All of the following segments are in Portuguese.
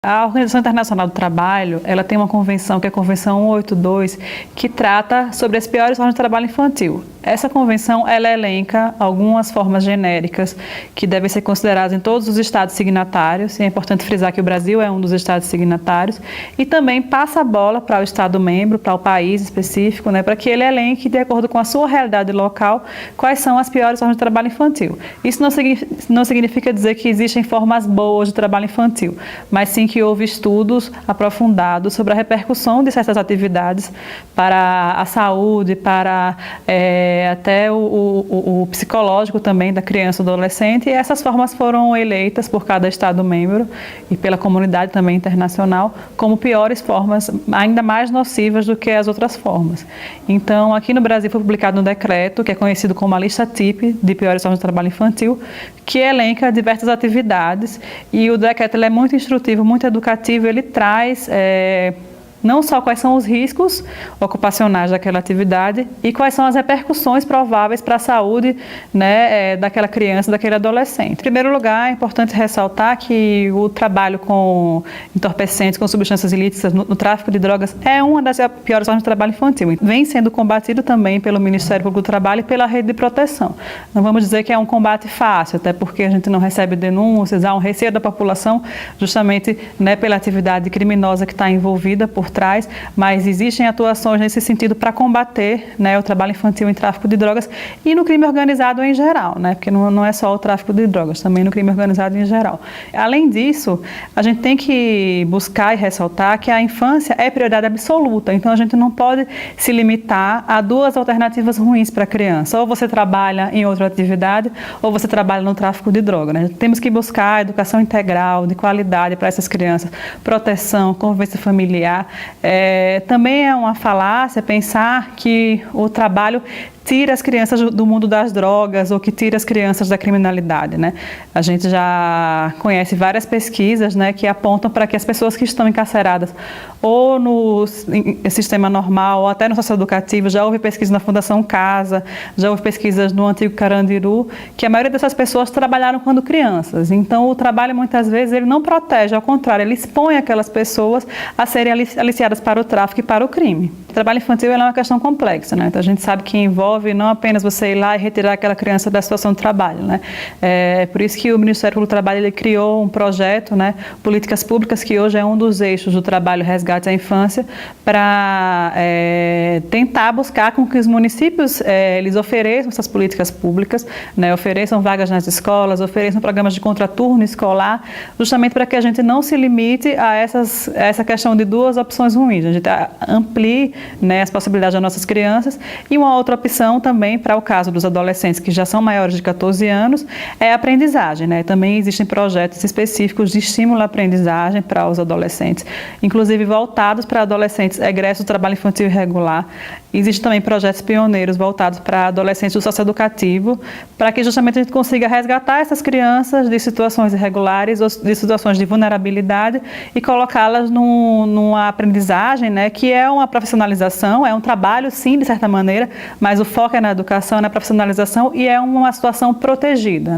A Organização Internacional do Trabalho, ela tem uma convenção, que é a Convenção 182, que trata sobre as piores formas de trabalho infantil. Essa convenção, ela elenca algumas formas genéricas que devem ser consideradas em todos os estados signatários, e é importante frisar que o Brasil é um dos estados signatários, e também passa a bola para o estado membro, para o país específico, para que ele elenque, de acordo com a sua realidade local, quais são as piores formas de trabalho infantil. Isso não significa dizer que existem formas boas de trabalho infantil, mas sim que houve estudos aprofundados sobre a repercussão de certas atividades para a saúde, para até o psicológico também da criança e do adolescente, e essas formas foram eleitas por cada estado membro e pela comunidade também internacional como piores formas, ainda mais nocivas do que as outras formas. Então, aqui no Brasil foi publicado um decreto, que é conhecido como a lista TIP de piores formas de trabalho infantil, que elenca diversas atividades, e o decreto ele é muito instrutivo, muito educativo, ele traz não só quais são os riscos ocupacionais daquela atividade e quais são as repercussões prováveis para a saúde daquela criança, daquele adolescente. Em primeiro lugar, é importante ressaltar que o trabalho com entorpecentes, com substâncias ilícitas no tráfico de drogas é uma das piores formas de trabalho infantil. Vem sendo combatido também pelo Ministério Público do Trabalho e pela rede de proteção. Não vamos dizer que é um combate fácil, até porque a gente não recebe denúncias, há um receio da população justamente pela atividade criminosa que está envolvida por trás, mas existem atuações nesse sentido para combater o trabalho infantil em tráfico de drogas e no crime organizado em geral, porque não é só o tráfico de drogas, também no crime organizado em geral. Além disso, a gente tem que buscar e ressaltar que a infância é prioridade absoluta, então a gente não pode se limitar a duas alternativas ruins para a criança, ou você trabalha em outra atividade, ou você trabalha no tráfico de drogas. Temos que buscar educação integral, de qualidade para essas crianças, proteção, convivência familiar. Também é uma falácia pensar que o trabalho tira as crianças do mundo das drogas ou que tira as crianças da criminalidade, A gente já conhece várias pesquisas, que apontam para que as pessoas que estão encarceradas ou no sistema normal ou até no socioeducativo, já houve pesquisa na Fundação Casa, já houve pesquisas no antigo Carandiru, que a maioria dessas pessoas trabalharam quando crianças. Então, o trabalho, muitas vezes, ele não protege, ao contrário, ele expõe aquelas pessoas a serem aliciadas para o tráfico e para o crime. O trabalho infantil é uma questão complexa, Então, a gente sabe que envolve não apenas você ir lá e retirar aquela criança da situação de trabalho, Por isso que o Ministério Público do Trabalho ele criou um projeto, políticas públicas, que hoje é um dos eixos do trabalho resgate à infância, para tentar buscar com que os municípios eles ofereçam essas políticas públicas, ofereçam vagas nas escolas, ofereçam programas de contraturno escolar, justamente para que a gente não se limite a essa questão de duas opções ruins, a gente amplie as possibilidades das nossas crianças. E uma outra opção também para o caso dos adolescentes que já são maiores de 14 anos é a aprendizagem, Também existem projetos específicos de estímulo à aprendizagem para os adolescentes, inclusive voltados para adolescentes egressos do trabalho infantil irregular. Existem também projetos pioneiros voltados para adolescentes do socioeducativo, para que justamente a gente consiga resgatar essas crianças de situações irregulares ou de situações de vulnerabilidade e colocá-las numa aprendizagem, que é uma profissionalização, é um trabalho sim, de certa maneira, mas o foco é na educação, na profissionalização, e é uma situação protegida,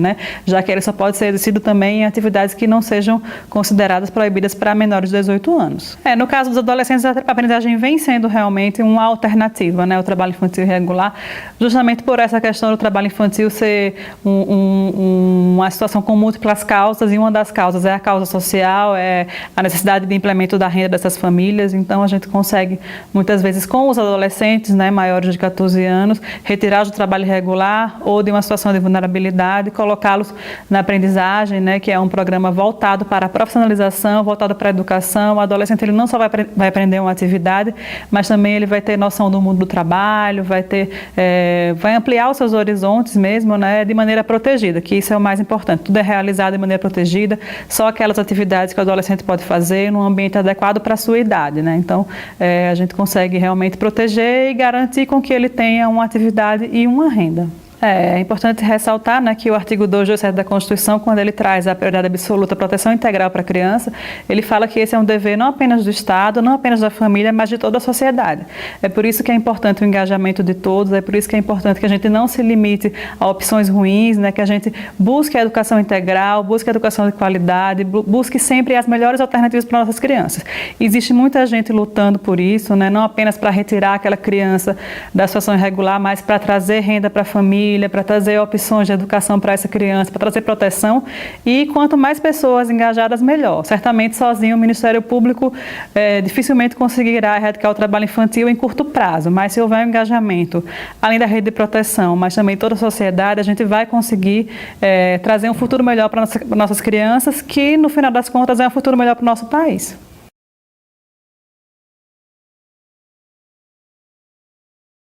já que ele só pode ser exercido também em atividades que não sejam consideradas proibidas para menores de 18 anos. No caso dos adolescentes, a aprendizagem vem sendo realmente uma alternativa, o trabalho infantil irregular, justamente por essa questão do trabalho infantil ser uma situação com múltiplas causas, e uma das causas é a causa social, é a necessidade de implemento da renda dessas famílias. Então a gente consegue, muitas vezes, com os adolescentes maiores de 14 anos, retirá-los do trabalho irregular ou de uma situação de vulnerabilidade, colocá-los na aprendizagem, que é um programa voltado para a profissionalização, voltado para a educação. O adolescente ele não só vai aprender uma atividade, mas também ele vai ter noção do mundo do trabalho, vai ampliar os seus horizontes mesmo, de maneira protegida, que isso é o mais importante. Tudo é realizado de maneira protegida, só aquelas atividades que o adolescente pode fazer num ambiente adequado para a sua idade, Então, a gente consegue realmente proteger e garantir com que ele tenha uma atividade e uma renda. É importante ressaltar, né, que o artigo 227 da Constituição, quando ele traz a prioridade absoluta, a proteção integral para a criança, ele fala que esse é um dever não apenas do Estado, não apenas da família, mas de toda a sociedade. É por isso que é importante o engajamento de todos, é por isso que é importante que a gente não se limite a opções ruins, né, que a gente busque a educação integral, busque a educação de qualidade, busque sempre as melhores alternativas para nossas crianças. Existe muita gente lutando por isso, né, não apenas para retirar aquela criança da situação irregular, mas para trazer renda para a família, para trazer opções de educação para essa criança, para trazer proteção, e quanto mais pessoas engajadas, melhor. Certamente, sozinho, o Ministério Público dificilmente conseguirá erradicar o trabalho infantil em curto prazo, mas se houver um engajamento, além da rede de proteção, mas também toda a sociedade, a gente vai conseguir trazer um futuro melhor para nossas crianças, que, no final das contas, é um futuro melhor para o nosso país.